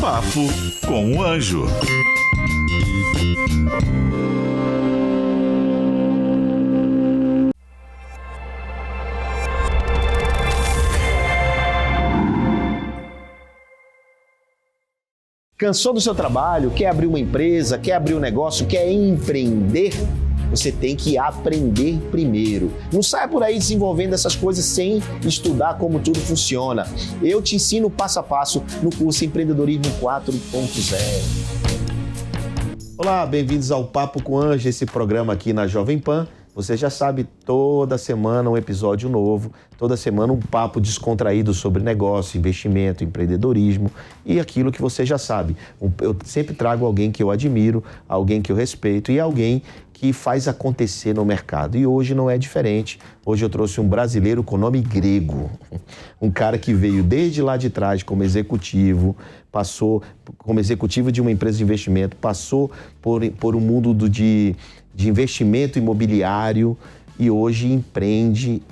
Papo com o Anjo. Cansou do seu trabalho? Quer abrir uma empresa? Quer abrir um negócio? Quer empreender? Você tem que aprender primeiro. Não saia por aí desenvolvendo essas coisas sem estudar como tudo funciona. Eu te ensino passo a passo no curso Empreendedorismo 4.0. Olá, bem-vindos ao Papo com o Anjo, esse programa aqui na Jovem Pan. Você já sabe, toda semana um episódio novo, toda semana um papo descontraído sobre negócio, investimento, empreendedorismo e aquilo que você já sabe. Eu sempre trago alguém que eu admiro, alguém que eu respeito e alguém que faz acontecer no mercado. E hoje não é diferente. Hoje eu trouxe um brasileiro com nome grego. Um cara que veio desde lá de trás como executivo, passou como executivo de uma empresa de investimento, passou por um mundo de investimento imobiliário e hoje empreende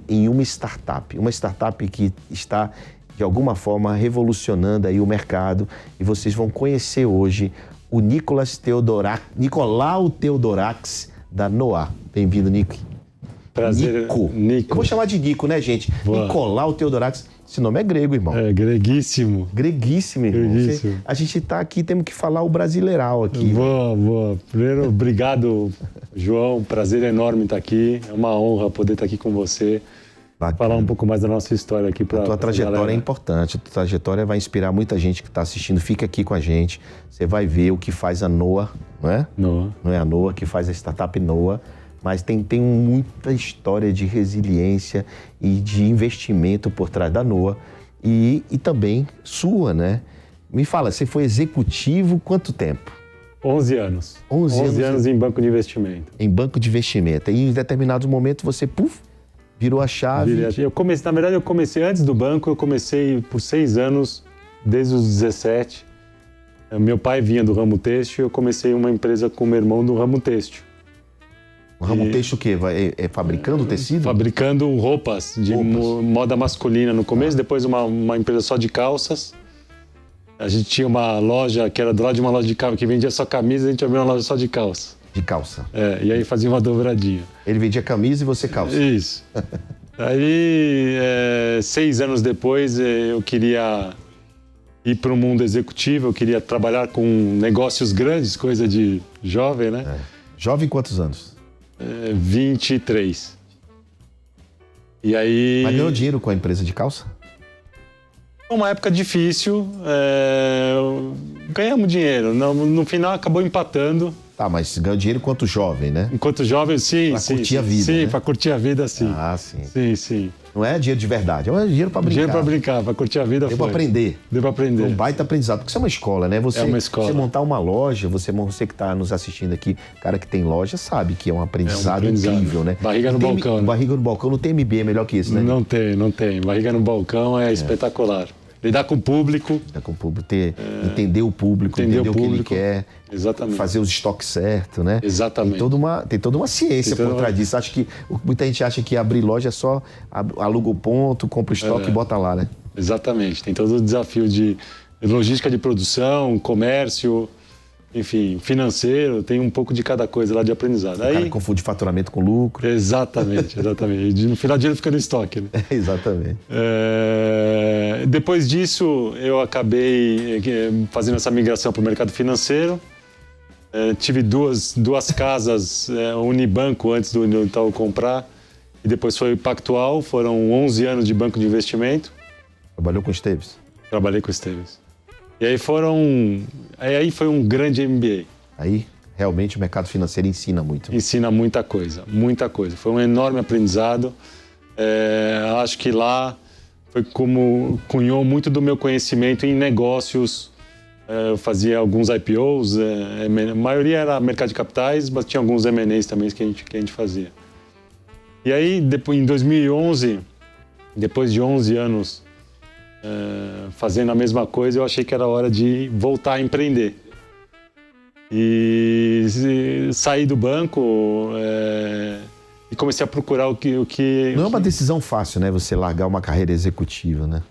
em uma startup que está, de alguma forma, revolucionando aí o mercado. E vocês vão conhecer hoje o Nicolau Theodorakis, da Noah. Bem-vindo, Nico. Prazer, Nico. Eu vou chamar de Nico, né, gente? Boa. Nicolau Theodorakis. Esse nome é grego, irmão. É, greguíssimo. Greguíssimo, irmão. Greguíssimo. A gente tá aqui, temos que falar o brasileiral aqui. Boa. Primeiro, obrigado, João. Prazer enorme estar aqui. É uma honra poder estar aqui com você. Bacana. Falar um pouco mais da nossa história aqui para a tua trajetória é importante, a tua trajetória vai inspirar muita gente que está assistindo. Fica aqui com a gente, você vai ver o que faz a Noah, não é? Noah. Não é a Noah que faz a startup Noah, mas tem muita história de resiliência e de investimento por trás da Noah e também sua, né? Me fala, você foi executivo quanto tempo? 11 anos. 11 anos em banco de investimento. Em banco de investimento. E em determinados momentos você, virou a chave. Na verdade, eu comecei antes do banco, eu comecei por 6 anos, desde os 17. Meu pai vinha do ramo têxtil, eu comecei uma empresa com o meu irmão do ramo têxtil. O ramo têxtil o quê? É fabricando tecido? Fabricando roupas de moda masculina no começo, depois uma empresa só de calças. A gente tinha uma loja que era do lado de uma loja de calça que vendia só camisa, a gente abriu uma loja só de calça. De calça. E aí fazia uma dobradinha. Ele vendia camisa e você calça. Isso. Aí, 6 anos depois, eu queria ir para o mundo executivo, eu queria trabalhar com negócios grandes, coisa de jovem, né? Jovem quantos anos? 23. E aí... Mas ganhou dinheiro com a empresa de calça? Uma época difícil, ganhamos dinheiro. No final acabou empatando. Tá, mas ganhou dinheiro enquanto jovem, né? Enquanto jovem, sim. Pra curtir a vida, sim, né? Pra curtir a vida, sim. Ah, sim. Sim. Não é dinheiro de verdade, é dinheiro pra brincar. Dinheiro pra brincar, pra curtir a vida. Deu pra aprender. Deu pra aprender. Um baita aprendizado, porque isso é uma escola, né? É uma escola. Você montar uma loja, você que tá nos assistindo aqui, cara que tem loja, sabe que é um aprendizado incrível, né? Barriga no balcão, né? Barriga no balcão, não tem MBA melhor que isso, né? Não tem. Barriga no balcão é espetacular. Lidar com o público. Entender o público, entender o que ele quer. Exatamente. Fazer os estoques certos, né? Exatamente. Tem toda uma ciência por trás disso. Muita gente acha que abrir loja é só aluga o ponto, compra o estoque e bota lá, né? Exatamente. Tem todo o desafio de logística de produção, comércio, enfim, financeiro. Tem um pouco de cada coisa lá de aprendizado. O cara confunde faturamento com lucro. Exatamente. E no final do dia ele fica no estoque, né? Exatamente. Depois disso, eu acabei fazendo essa migração para o mercado financeiro. Tive duas casas, Unibanco antes do Itaú comprar, e depois foi o Pactual. Foram 11 anos de banco de investimento. Trabalhou com o Esteves? Trabalhei com o Esteves. E aí foi um grande MBA. Aí realmente o mercado financeiro ensina muito. Ensina muita coisa. Foi um enorme aprendizado. Acho que lá foi como cunhou muito do meu conhecimento em negócios. Eu fazia alguns IPOs, a maioria era mercado de capitais, mas tinha alguns M&As também que a gente fazia. E aí, em 2011, depois de 11 anos fazendo a mesma coisa, eu achei que era hora de voltar a empreender. E saí do banco e comecei a procurar o que... Não é uma decisão fácil, né? Você largar uma carreira executiva, né?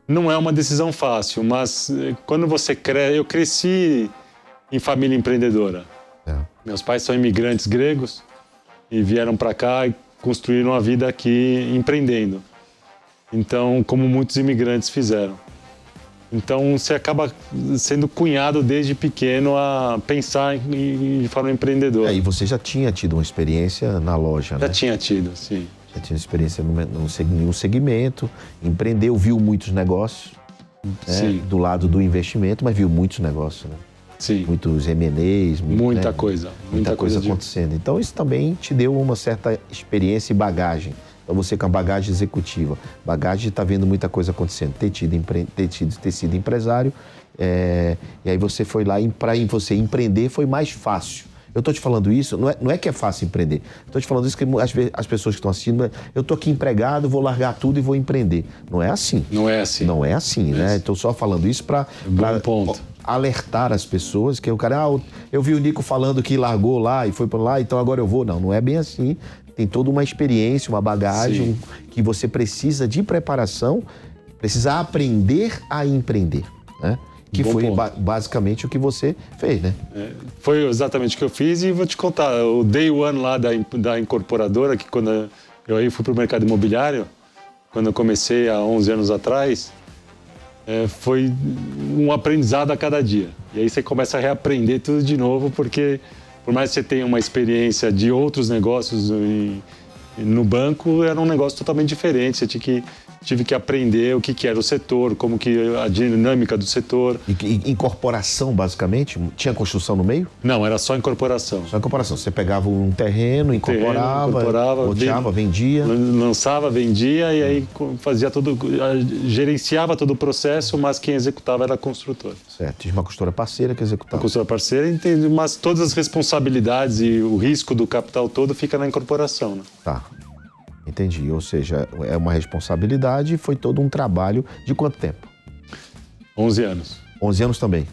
Não é uma decisão fácil, mas quando você cresce... Eu cresci em família empreendedora. Meus pais são imigrantes gregos e vieram para cá e construíram a vida aqui empreendendo. Então, como muitos imigrantes fizeram. Então, você acaba sendo cunhado desde pequeno a pensar de forma empreendedora. E você já tinha tido uma experiência na loja, né? Já tinha tido, sim. Já tinha experiência num segmento, empreendeu, viu muitos negócios, né? Do lado do investimento, mas viu muitos negócios, né? Sim. Muitos M&As. Muita né? coisa. Muita coisa acontecendo. Então, isso também te deu uma certa experiência e bagagem. Então, você com a bagagem executiva, bagagem de estar vendo muita coisa acontecendo, ter sido empresário, e aí você foi lá, e para você empreender foi mais fácil. Eu estou te falando isso, não é que é fácil empreender. Estou te falando isso que as pessoas que estão assistindo, eu estou aqui empregado, vou largar tudo e vou empreender. Não é assim. Não é assim. Não é assim, né? Estou só falando isso para alertar as pessoas, que o cara, eu vi o Nico falando que largou lá e foi para lá, então agora eu vou. Não é bem assim. Tem toda uma experiência, uma bagagem que você precisa de preparação, precisa aprender a empreender, né? Que foi basicamente o que você fez, né? Foi exatamente o que eu fiz e vou te contar. O day one lá da incorporadora, que quando eu aí fui para o mercado imobiliário, quando eu comecei há 11 anos atrás, foi um aprendizado a cada dia. E aí você começa a reaprender tudo de novo, porque por mais que você tenha uma experiência de outros negócios no banco, era um negócio totalmente diferente. Você tive que aprender o que era o setor, como que a dinâmica do setor. E incorporação, basicamente? Tinha construção no meio? Não, era só incorporação. Só incorporação. Você pegava um terreno, incorporava, loteava, vendia. Lançava, vendia e aí fazia gerenciava todo o processo, mas quem executava era a construtora. Certo. Tinha uma construtora parceira que executava. A construtora parceira, mas todas as responsabilidades e o risco do capital todo fica na incorporação, né? Tá. Entendi. Ou seja, é uma responsabilidade e foi todo um trabalho de quanto tempo? 11 anos. 11 anos também?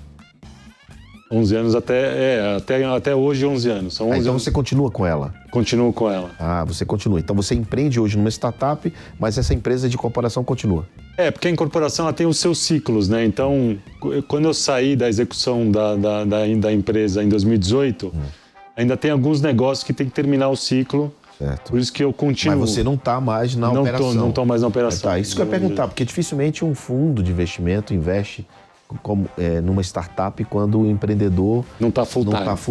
11 anos até hoje 11 anos. São 11 então anos. Você continua com ela? Continuo com ela. Você continua. Então você empreende hoje numa startup, mas essa empresa de corporação continua? Porque a incorporação ela tem os seus ciclos, né? Então, quando eu saí da execução da empresa em 2018, ainda tem alguns negócios que tem que terminar o ciclo. Certo. Por isso que eu continuo. Mas você não está mais na operação. Não estou mais na operação. Isso que eu ia perguntar, porque dificilmente um fundo de investimento investe numa startup quando o empreendedor não está full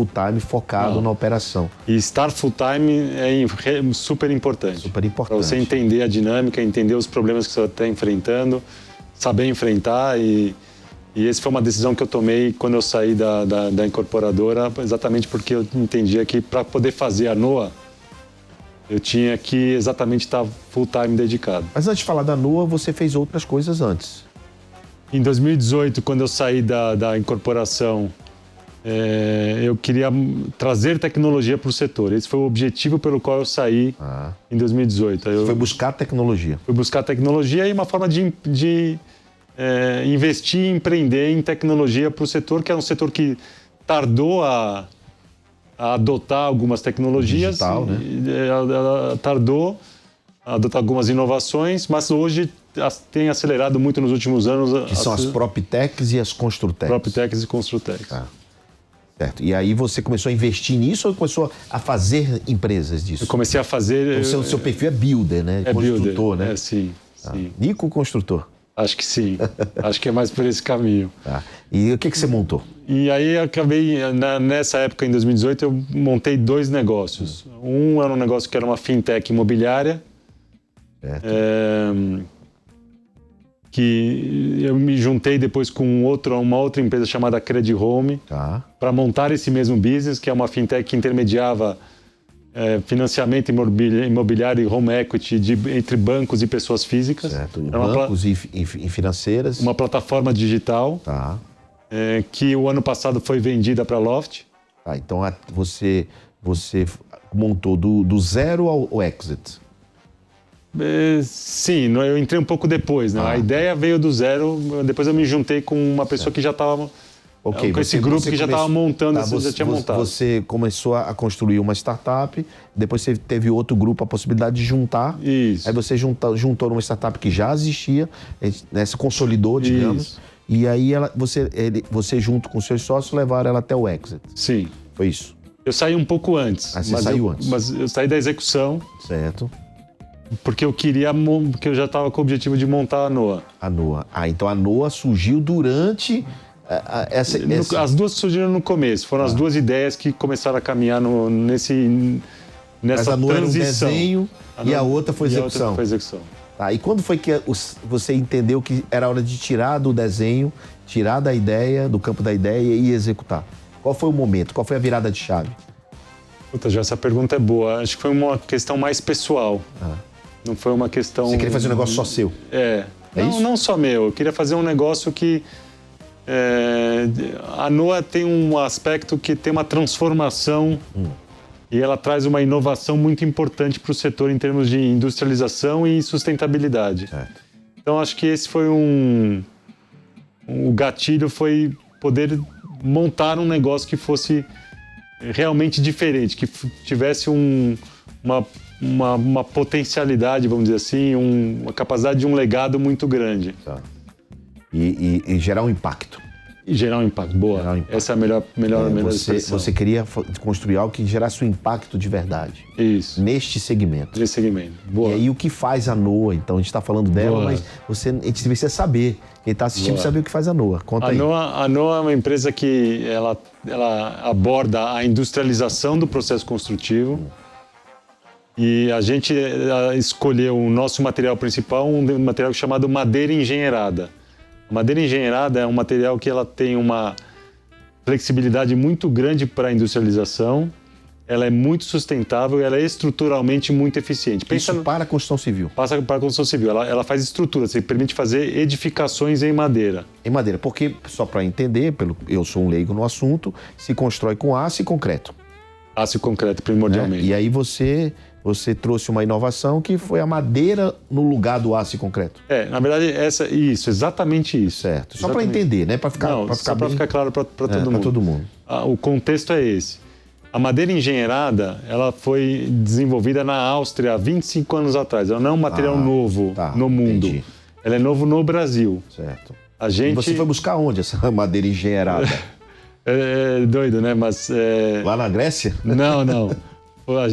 time focado na operação. E estar full time é super importante. Super importante. Para você entender a dinâmica, entender os problemas que você está enfrentando, saber enfrentar e essa foi uma decisão que eu tomei quando eu saí da incorporadora, exatamente porque eu entendia que para poder fazer a NOA, eu tinha que exatamente estar full time dedicado. Mas antes de falar da NOA, você fez outras coisas antes. Em 2018, quando eu saí da incorporação, eu queria trazer tecnologia para o setor. Esse foi o objetivo pelo qual eu saí em 2018. Foi buscar tecnologia. Foi buscar tecnologia e uma forma de investir e empreender em tecnologia para o setor, que é um setor que tardou a adotar algumas tecnologias. Digital, né? Ela tardou a adotar algumas inovações, mas hoje tem acelerado muito nos últimos anos. Que são as PropTechs e as Construtechs. PropTechs e Construtechs. Certo. E aí você começou a investir nisso ou começou a fazer empresas disso? Eu comecei a fazer... O seu perfil é builder, né? Construtor, né? Sim. Nico Construtor. Acho que sim. Acho que é mais por esse caminho. E o que você montou? E aí acabei, nessa época, em 2018, eu montei 2 negócios. Um era um negócio que era uma fintech imobiliária, que eu me juntei depois com uma outra empresa chamada Credit Home para montar esse mesmo business, que é uma fintech que intermediava financiamento imobiliário e home equity entre bancos e pessoas físicas. Certo. Bancos e financeiras. Uma plataforma digital que o ano passado foi vendida para a Loft. Então você montou do zero ao exit. Sim, eu entrei um pouco depois, né? A ideia veio do zero, depois eu me juntei com uma pessoa que já estava Ok, com esse grupo que já estava montando, você já tinha montado. Você começou a construir uma startup, depois você teve outro grupo, a possibilidade de juntar. Isso. Aí você juntou numa startup que já existia, né, se consolidou, digamos. Isso. E aí você junto com seus sócios, levaram ela até o exit. Sim. Foi isso? Eu saí um pouco antes. Você saiu antes. Mas eu saí da execução. Certo. Porque porque eu já estava com o objetivo de montar a NOA. A NOA. Então a NOA surgiu durante... As duas surgiram no começo, foram as duas ideias que começaram a caminhar nessa Mas a NOA transição. Era um desenho e a outra foi execução. Tá, e quando foi que você entendeu que era hora de tirar do desenho, tirar da ideia, do campo da ideia e executar? Qual foi o momento? Qual foi a virada de chave? Puta, já essa pergunta é boa. Acho que foi uma questão mais pessoal. Não foi uma questão... Você queria fazer um negócio só seu? Não só meu. Eu queria fazer um negócio que... a NOA tem um aspecto que tem uma transformação e ela traz uma inovação muito importante para o setor em termos de industrialização e sustentabilidade. Certo. Então acho que esse foi o gatilho foi poder montar um negócio que fosse realmente diferente, que tivesse uma potencialidade, vamos dizer assim, uma capacidade de um legado muito grande. Tá. E gerar um impacto. E gerar um impacto. Boa. Essa é a melhor expressão. Você queria construir algo que gerasse um impacto de verdade. Isso. Neste segmento. Nesse segmento. Boa. E aí o que faz a NOA? Então a gente está falando dela, Boa. mas a gente precisa saber. Quem está assistindo precisa saber o que faz a NOA. Conta aí. A NOA é uma empresa que ela aborda a industrialização do processo construtivo. E a gente escolheu o nosso material principal, um material chamado madeira engenheirada. A madeira engenheirada é um material que ela tem uma flexibilidade muito grande para a industrialização, ela é muito sustentável e ela é estruturalmente muito eficiente. Isso para a construção civil? Passa para a construção civil. Ela faz estrutura, você permite fazer edificações em madeira. Em madeira, porque, só para entender, eu sou um leigo no assunto, se constrói com aço e concreto. Aço e concreto, primordialmente. E aí você trouxe uma inovação que foi a madeira no lugar do aço e concreto. Na verdade, exatamente isso. Certo. Só para entender, né? Para ficar claro para todo mundo. Para todo mundo. O contexto é esse. A madeira engenheirada, ela foi desenvolvida na Áustria há 25 anos atrás. Ela não é um material novo no mundo. Entendi. Ela é novo no Brasil. Certo. E você foi buscar onde essa madeira engenheirada? É doido, né? Mas... Lá na Grécia? Não. A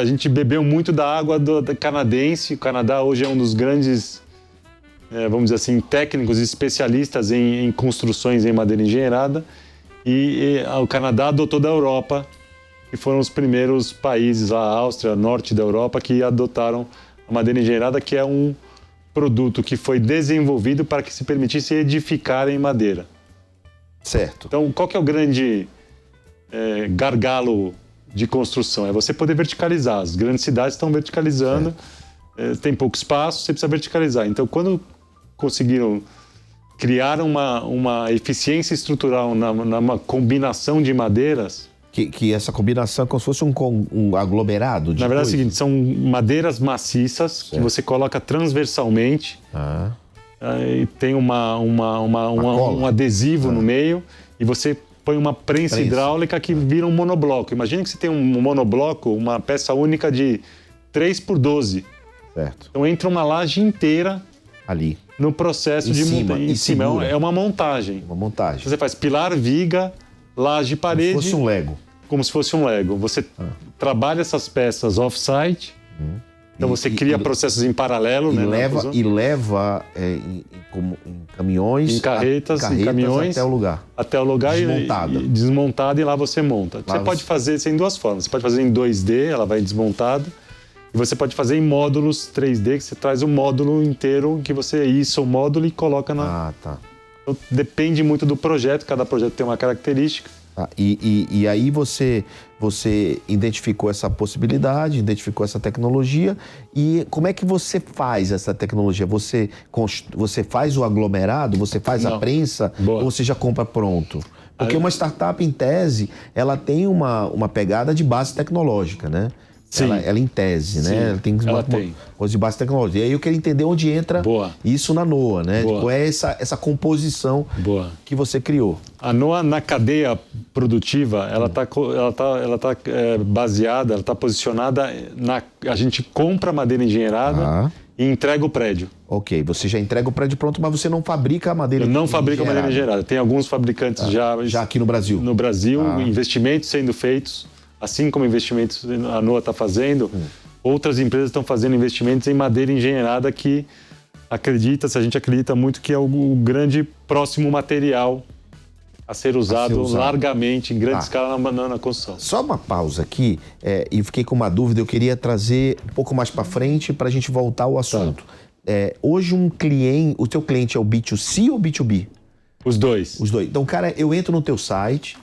gente bebeu muito da água canadense. O Canadá hoje é um dos grandes, vamos dizer assim, técnicos e especialistas em construções em madeira engenheirada. E o Canadá adotou da Europa, que foram os primeiros países, a Áustria, norte da Europa, que adotaram a madeira engenheirada, que é um produto que foi desenvolvido para que se permitisse edificar em madeira. Certo. Então, qual que é o grande gargalo de construção? É você poder verticalizar. As grandes cidades estão verticalizando, tem pouco espaço, você precisa verticalizar. Então, quando conseguiram criar uma eficiência estrutural numa combinação de madeiras... Que essa combinação é como se fosse um aglomerado de Na verdade coisa. é o seguinte, são madeiras maciças que você coloca transversalmente e tem um adesivo no meio e você põe uma prensa hidráulica que vira um monobloco. Imagina que você tem um monobloco, uma peça única de 3x12. Certo. Então entra uma laje inteira ali no processo de montagem. Em cima é uma montagem. Uma montagem. Você faz pilar, viga, laje, parede. Como se fosse um Lego. Como se fosse um Lego. Você trabalha essas peças off-site. Então você cria processos em paralelo, né? E leva em caminhões, em carretas, em caminhões até o lugar desmontada e lá você monta. Você pode fazer isso em duas formas. Você pode fazer em 2D, ela vai desmontada, e você pode fazer em módulos 3D, que você traz o módulo inteiro, que você issa o módulo e coloca na... Tá. Então, depende muito do projeto, cada projeto tem uma característica. E aí você identificou essa possibilidade, identificou essa tecnologia, e como é que você faz essa tecnologia? Você faz o aglomerado, você faz a prensa, ou você já compra pronto? Porque uma startup, em tese, ela tem uma pegada de base tecnológica, né? Sim. Ela em tese, Sim, né? Ela tem ela uma tem. coisa de base tecnologia. E aí eu queria entender onde entra Boa. isso na NOA, né? Boa. Qual é essa composição Boa. que você criou? A NOA, na cadeia produtiva, ela está baseada, ela está posicionada a gente compra madeira engenheirada e entrega o prédio. Ok, você já entrega o prédio pronto, mas você não fabrica a madeira Eu não fabrico madeira engenheirada. Tem alguns fabricantes já aqui no Brasil. No Brasil, investimentos sendo feitos, assim como investimentos a NOA está fazendo, outras empresas estão fazendo investimentos em madeira engenheirada que a gente acredita muito que é o grande próximo material a ser usado largamente, em grande escala na construção. Só uma pausa aqui, e fiquei com uma dúvida, eu queria trazer um pouco mais para frente para a gente voltar ao assunto. Hoje o teu cliente é o B2C ou B2B? Os dois. Os dois. Então, cara, eu entro no teu site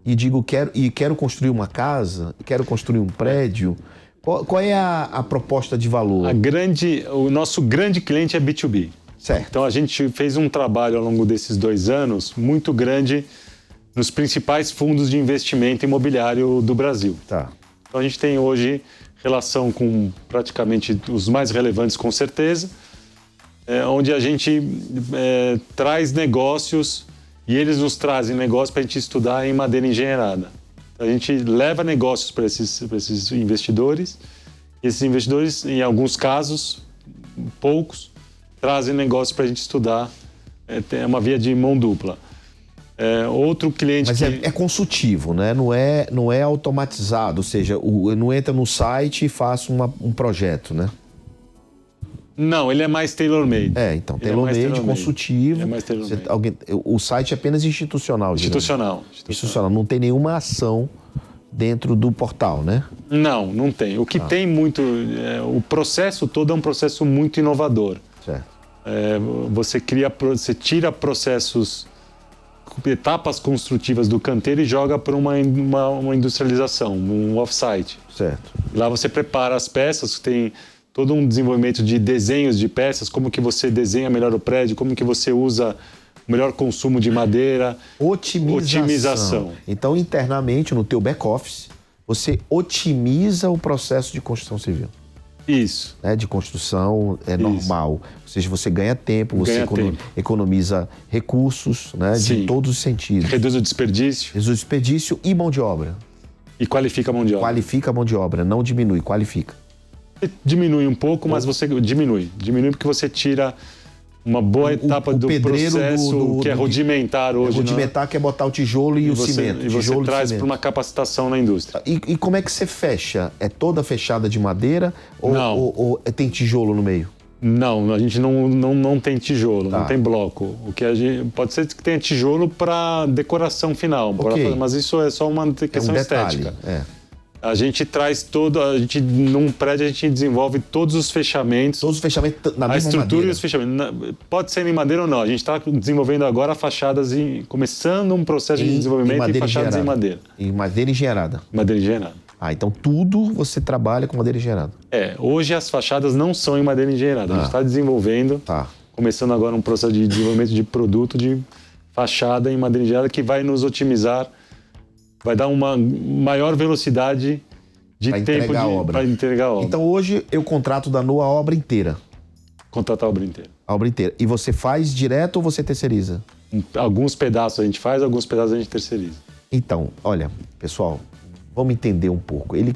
e digo, quero construir uma casa, quero construir um prédio. Qual é a proposta de valor? O nosso grande cliente é B2B. Certo. Então a gente fez um trabalho ao longo desses 2 anos muito grande nos principais fundos de investimento imobiliário do Brasil. Tá. Então a gente tem hoje relação com praticamente os mais relevantes, com certeza, onde a gente traz negócios e eles nos trazem negócios para a gente estudar em madeira engenheirada. A gente leva negócios para esses investidores e esses investidores, em alguns casos, poucos, trazem negócios para a gente estudar. É uma via de mão dupla. Outro cliente Mas é consultivo, né? Não é automatizado, ou seja, eu não entra no site e faço um projeto, né? Não, ele é mais tailor-made. Então, tailor-made, consultivo. É mais tailor-made. O site é apenas institucional. Institucional. Não tem nenhuma ação dentro do portal, né? Não tem. O que tem muito... o processo todo é um processo muito inovador. Certo. Você tira processos, etapas construtivas do canteiro e joga para uma industrialização, um off-site. Certo. Lá você prepara as peças, tem todo um desenvolvimento de desenhos de peças, como que você desenha melhor o prédio, como que você usa o melhor consumo de madeira. Otimização. Então, internamente, no teu back-office, você otimiza o processo de construção civil. Isso. De construção normal. Ou seja, você ganha tempo, você economiza recursos, né? De todos os sentidos. Reduz o desperdício. Reduz o desperdício e mão de obra. E qualifica a mão de obra. Qualifica a mão de obra, não diminui, qualifica. Diminui um pouco, mas você diminui. Diminui porque você tira uma boa etapa do processo que é rudimentar hoje. Rudimentar que é botar o tijolo e o cimento. E você traz para uma capacitação na indústria. E como é que você fecha? É toda fechada de madeira ou tem tijolo no meio? Não, a gente não tem tijolo, não tem bloco. O que pode ser que tenha tijolo para decoração final, mas isso é só uma questão estética. A gente traz num prédio a gente desenvolve todos os fechamentos. Todos os fechamentos na mesma madeira. A estrutura madeira. E os fechamentos. Pode ser em madeira ou não. A gente está desenvolvendo agora fachadas começando um processo de desenvolvimento de fachadas em madeira. Em madeira engenheirada. Madeira engenheirada. Então tudo você trabalha com madeira engenheirada. Hoje as fachadas não são em madeira engenheirada. A gente está desenvolvendo, começando agora um processo de desenvolvimento de produto de fachada em madeira engenheirada que vai nos otimizar, vai dar uma maior velocidade de tempo para entregar a obra. Então hoje eu contrato da NOA a obra inteira. Contratar a obra inteira. A obra inteira. E você faz direto ou você terceiriza? Alguns pedaços a gente faz, alguns pedaços a gente terceiriza. Então, olha, pessoal, vamos entender um pouco. Ele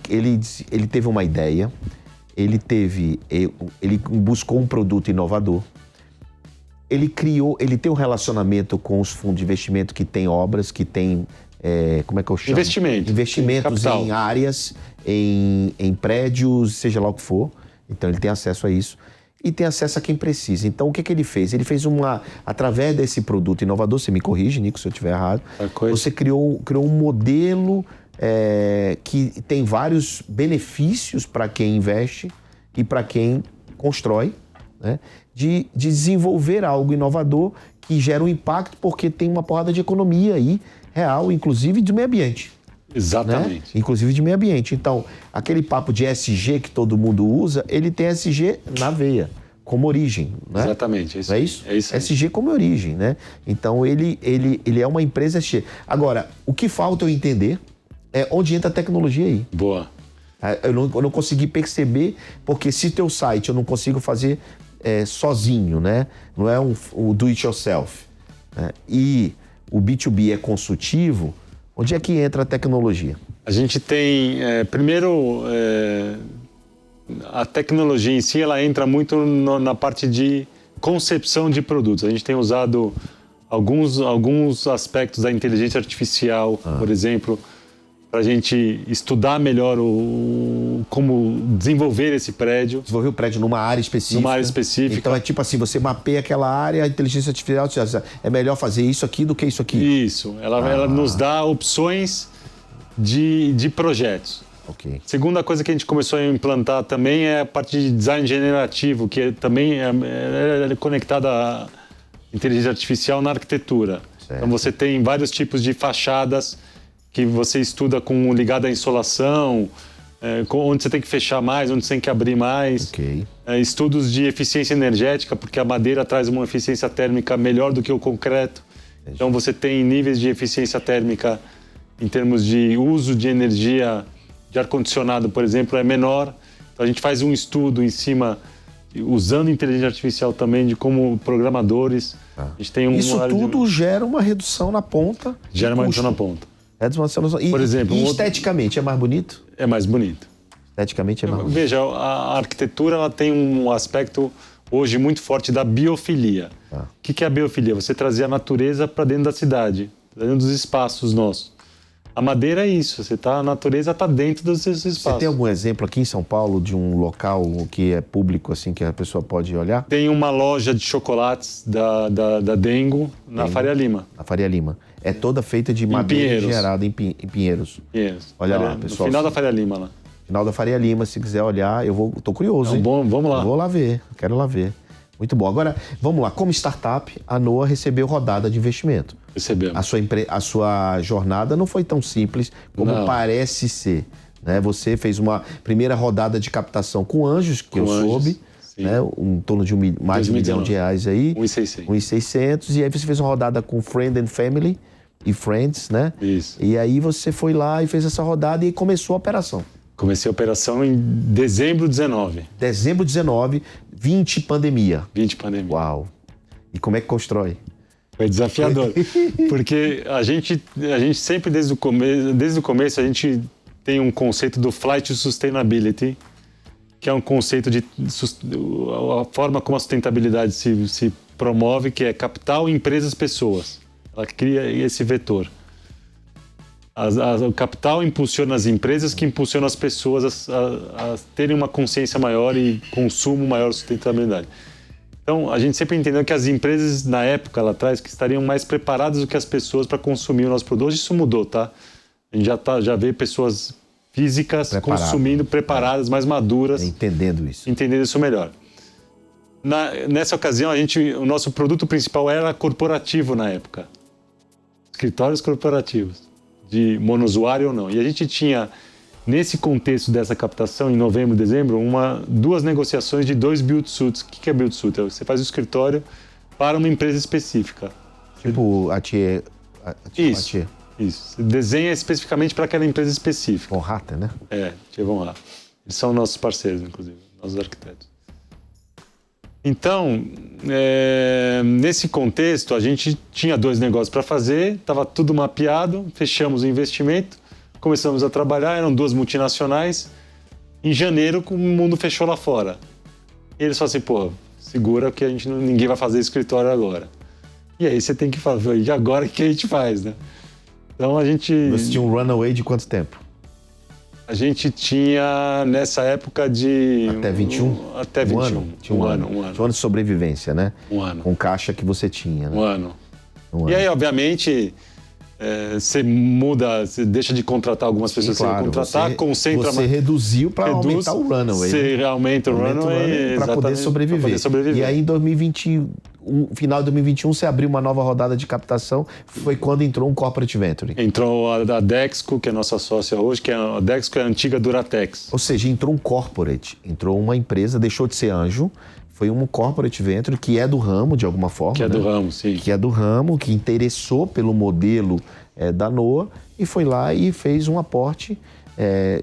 teve uma ideia, ele buscou um produto inovador, ele tem um relacionamento com os fundos de investimento que tem obras, que tem... como é que eu chamo? Investimentos em áreas, em prédios, seja lá o que for. Então, ele tem acesso a isso. E tem acesso a quem precisa. Então, o que ele fez? Ele fez através desse produto inovador, você me corrige, Nico, se eu estiver errado, você criou um modelo que tem vários benefícios para quem investe e para quem constrói, né? De desenvolver algo inovador que gera um impacto, porque tem uma porrada de economia aí, real, inclusive de meio ambiente. Exatamente. Né? Inclusive de meio ambiente. Então, aquele papo de SG que todo mundo usa, ele tem SG na veia, como origem. Né? Exatamente. É isso. Não é isso? É isso aí. SG como origem, né? Então, ele é uma empresa SG. Agora, o que falta eu entender é onde entra a tecnologia aí. Boa. Eu não consegui perceber, porque se teu site eu não consigo fazer sozinho, né? Não é o do it yourself, né? E o B2B é consultivo, onde é que entra a tecnologia? A gente tem, primeiro, a tecnologia em si, ela entra muito na parte de concepção de produtos. A gente tem usado alguns aspectos da inteligência artificial, por exemplo, para a gente estudar melhor como desenvolver esse prédio. Desenvolver o prédio numa área específica. Numa área específica. Então é tipo assim, você mapeia aquela área, a inteligência artificial diz, é melhor fazer isso aqui do que isso aqui. Isso, ela nos dá opções de projetos. Ok. Segunda coisa que a gente começou a implantar também é a parte de design generativo, que também é conectada à inteligência artificial na arquitetura. Certo. Então você tem vários tipos de fachadas que você estuda ligado à insolação, onde você tem que fechar mais, onde você tem que abrir mais. Ok. Estudos de eficiência energética, porque a madeira traz uma eficiência térmica melhor do que o concreto. Entendi. Então você tem níveis de eficiência térmica em termos de uso de energia de ar-condicionado, por exemplo, é menor. Então a gente faz um estudo em cima, usando inteligência artificial também, de como programadores... A gente tem Isso tudo gera uma redução na ponta. Gera uma redução na ponta. Por exemplo, esteticamente é mais bonito? É mais bonito. Esteticamente é mais bonito. Veja, a arquitetura ela tem um aspecto hoje muito forte da biofilia. O que é a biofilia? Você trazer a natureza para dentro da cidade, dentro dos espaços nossos. A madeira é isso, a natureza está dentro dos seus espaços. Você tem algum exemplo aqui em São Paulo de um local que é público, assim, que a pessoa pode olhar? Tem uma loja de chocolates da Dengo na Faria Lima. Na Faria Lima. É toda feita de madeira gerada em Pinheiros. Pinheiros. Olha lá, pessoal. No final da Faria Lima lá. Final da Faria Lima, se quiser olhar, tô curioso, hein? Bom, vamos lá. Eu vou lá ver, quero lá ver. Muito bom. Agora, vamos lá. Como startup, a Noah recebeu rodada de investimento. Recebemos. A sua jornada não foi tão simples como parece ser, né? Você fez uma primeira rodada de captação com Anjos, que eu soube, né? Em torno de mais de R$1 milhão aí. 1.600. E aí você fez uma rodada com Friend and Family e Friends, né? Isso. E aí você foi lá e fez essa rodada e começou a operação. Comecei a operação em dezembro de 19. Dezembro de 19, 20 pandemia. 20 pandemia. Uau. E como é que constrói? Foi desafiador, porque a gente sempre desde o começo a gente tem um conceito do Flight to Sustainability, que é um conceito de a forma como a sustentabilidade se promove, que é capital, empresas, pessoas. Ela cria esse vetor. O capital impulsiona as empresas, que impulsionam as pessoas a terem uma consciência maior e consumo maior de sustentabilidade. Então, a gente sempre entendeu que as empresas, na época lá atrás, que estariam mais preparadas do que as pessoas para consumir o nosso produto. Hoje isso mudou, tá? A gente já vê pessoas físicas consumindo, preparadas, mais maduras. Entendendo isso. Entendendo isso melhor. Nessa ocasião, o nosso produto principal era corporativo na época. Escritórios corporativos, de monousuário ou não. E a gente tinha, nesse contexto dessa captação, em novembro, dezembro, duas negociações de 2 build-suits. O que é build-suit? Você faz o escritório para uma empresa específica. Tipo Atier. Isso. Você desenha especificamente para aquela empresa específica. Von Hatter, né? Atier Von Hatter. Eles são nossos parceiros, inclusive, nossos arquitetos. Então, nesse contexto, a gente tinha 2 negócios para fazer, estava tudo mapeado, fechamos o investimento, começamos a trabalhar, eram 2 multinacionais. Em janeiro, o mundo fechou lá fora. E eles falaram assim, segura que ninguém vai fazer escritório agora. E aí você tem que fazer, e agora o que a gente faz, né? Então a gente... Você tinha um runaway de quanto tempo? A gente tinha, nessa época de... Até 21? Até 21. Tinha um ano. Tinha um ano de sobrevivência, né? Um ano. Com caixa que você tinha, né? Um ano. E aí, obviamente, você muda, você deixa de contratar algumas pessoas que você vai contratar, concentra... Você reduziu para aumentar o runaway. Você aumenta o runaway para poder sobreviver. E aí, em 2021, final de 2021, você abriu uma nova rodada de captação. Foi quando entrou um corporate venture. Entrou a Dexco, que é nossa sócia hoje, que a Dexco é a antiga Duratex. Ou seja, entrou um corporate, entrou uma empresa, deixou de ser anjo, foi um corporate venture que é do ramo, de alguma forma. Que é do ramo, sim. Que é do ramo, que interessou pelo modelo da Noah e foi lá e fez um aporte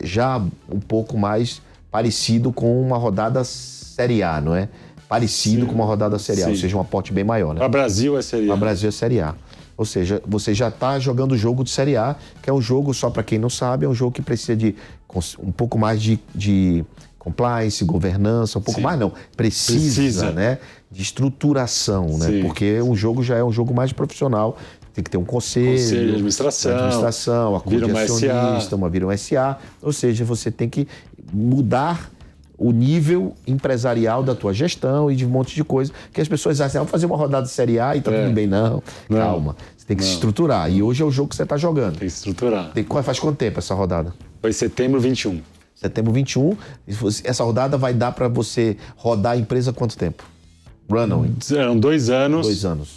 já um pouco mais parecido com uma rodada Série A, não é? Parecido com uma rodada Série A, ou seja, um aporte bem maior, né? Para Brasil é Série A. Para Brasil é Série A. Ou seja, você já está jogando o jogo de Série A, que é um jogo, só para quem não sabe, é um jogo que precisa de um pouco mais de compliance, governança, um pouco mais não, precisa, né? De estruturação, né? Porque o jogo já é um jogo mais profissional, tem que ter um conselho de administração, acordo de acionista, vira um SA, ou seja, você tem que mudar o nível empresarial da tua gestão e de um monte de coisa, que as pessoas acham, vamos fazer uma rodada de Série A e tá tudo bem. Não, calma. Você tem que se estruturar. E hoje é o jogo que você está jogando. Tem que estruturar. Faz quanto tempo essa rodada? Foi setembro 21. Setembro 21. Essa rodada vai dar para você rodar a empresa quanto tempo? Runway? Eram 2 anos. 2 anos.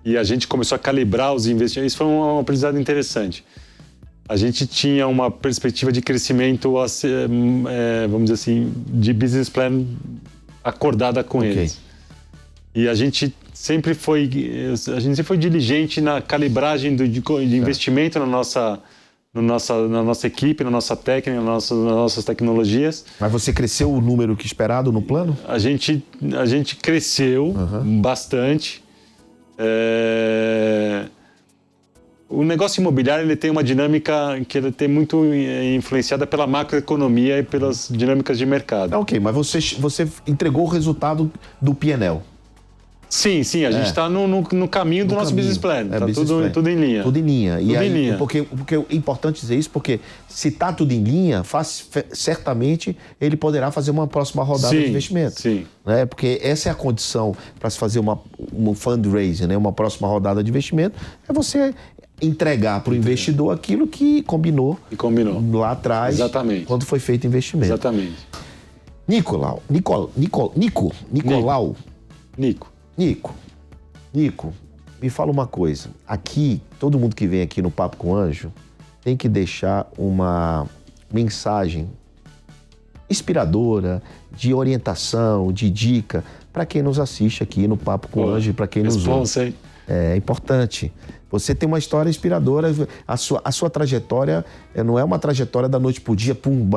E a gente começou a calibrar os investimentos. Isso foi um aprendizado interessante. A gente tinha uma perspectiva de crescimento, vamos dizer assim, de business plan acordada com eles. E a gente sempre foi diligente na calibragem de investimento na nossa equipe, na nossa técnica, nas nossas tecnologias. Mas você cresceu o número que esperado no plano? A gente cresceu bastante. O negócio imobiliário ele tem uma dinâmica que ele tem muito influenciada pela macroeconomia e pelas dinâmicas de mercado. Ok, mas você entregou o resultado do P&L. Sim, a gente está no caminho do nosso business plan. Está tudo em linha. Tudo em linha. Porque é importante dizer isso, porque se está tudo em linha, certamente ele poderá fazer uma próxima rodada de investimento. Sim. Né? Porque essa é a condição para se fazer um fundraising, né? Uma próxima rodada de investimento, é você entregar para o investidor aquilo que combinou lá atrás, exatamente, quando foi feito o investimento. Exatamente. Nico, me fala uma coisa. Aqui, todo mundo que vem aqui no Papo com Anjo tem que deixar uma mensagem inspiradora, de orientação, de dica, para quem nos assiste aqui no Papo com Anjo e para quem nos ouve. É importante. Você tem uma história inspiradora, a sua trajetória não é uma trajetória da noite pro dia, pum,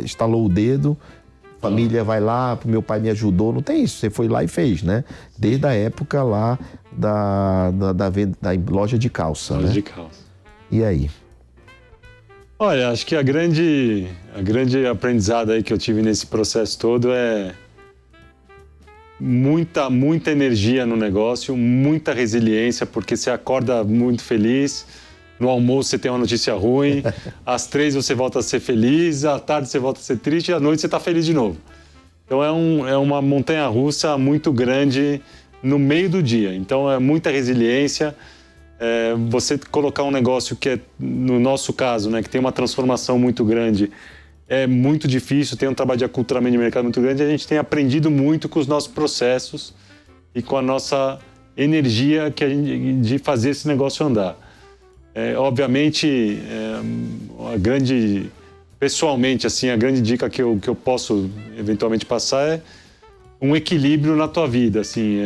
estalou o dedo, família vai lá, meu pai me ajudou, não tem isso, você foi lá e fez, né? Desde a época lá da loja de calça, loja né? de calça. E aí? Olha, acho que a grande aprendizado aí que eu tive nesse processo todo é muita energia no negócio, muita resiliência, porque você acorda muito feliz, no almoço você tem uma notícia ruim, às 3 você volta a ser feliz, à tarde você volta a ser triste e à noite você está feliz de novo. Então é uma montanha-russa muito grande no meio do dia. Então é muita resiliência. Você colocar um negócio que é, no nosso caso, né, que tem uma transformação muito grande, é muito difícil, tem um trabalho de aculturamento de mercado muito grande. A gente tem aprendido muito com os nossos processos e com a nossa energia de fazer esse negócio andar. Obviamente, pessoalmente, assim, a grande dica que eu posso eventualmente passar é um equilíbrio na tua vida, assim,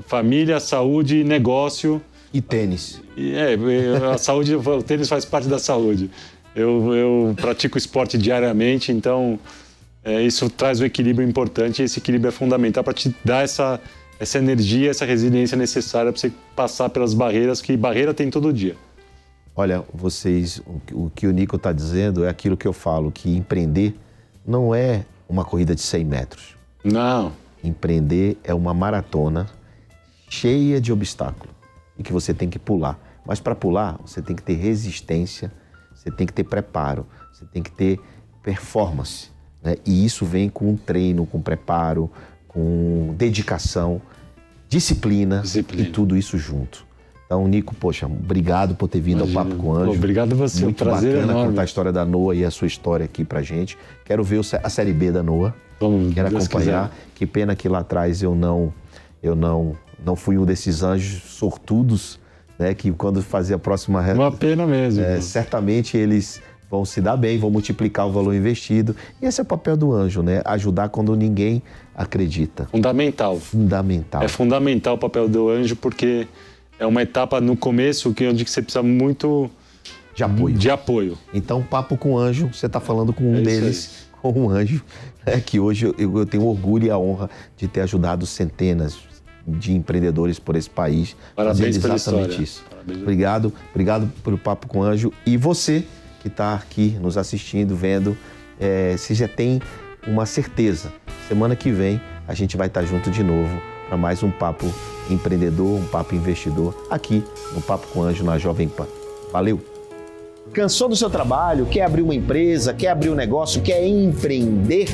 família, saúde, negócio. E tênis. A saúde, o tênis faz parte da saúde. Eu pratico esporte diariamente, então isso traz um equilíbrio importante e esse equilíbrio é fundamental para te dar essa energia, essa resiliência necessária para você passar pelas barreiras, que barreira tem todo dia. Olha, o que o Nico está dizendo é aquilo que eu falo, que empreender não é uma corrida de 100 metros. Não. Empreender é uma maratona cheia de obstáculos e que você tem que pular. Mas para pular, você tem que ter resistência, você tem que ter preparo, você tem que ter performance, né? E isso vem com treino, com preparo, com dedicação, disciplina e tudo isso junto. Então, Nico, poxa, obrigado por ter vindo ao Papo com Anjo. Obrigado a você, muito prazer bacana enorme contar a história da Noah e a sua história aqui pra gente. Quero ver a Série B da Noah. Quero acompanhar. Que pena que lá atrás eu não fui um desses anjos sortudos, né, que quando fazia a próxima... Uma pena mesmo. Certamente eles vão se dar bem, vão multiplicar o valor investido. E esse é o papel do anjo, né? Ajudar quando ninguém acredita. Fundamental. É fundamental o papel do anjo, porque é uma etapa no começo onde você precisa muito de apoio. De apoio. Então, Papo com Anjo, você está falando com um deles, com um anjo, que hoje eu tenho orgulho e a honra de ter ajudado centenas de empreendedores por esse país. Parabéns pela exatamente história. isso. Parabéns. Obrigado pelo Papo com Anjo. E você que está aqui nos assistindo, vendo, você já tem uma certeza. Semana que vem a gente vai estar junto de novo para mais um Papo Empreendedor, um Papo Investidor, aqui no Papo com Anjo na Jovem Pan. Valeu! Cansou do seu trabalho? Quer abrir uma empresa? Quer abrir um negócio? Quer empreender?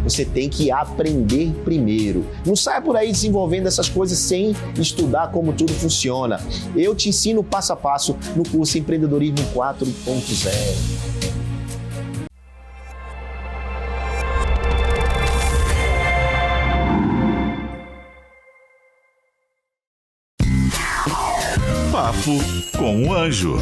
Você tem que aprender primeiro. Não saia por aí desenvolvendo essas coisas sem estudar como tudo funciona. Eu te ensino passo a passo no curso Empreendedorismo 4.0. Papo com o Anjo.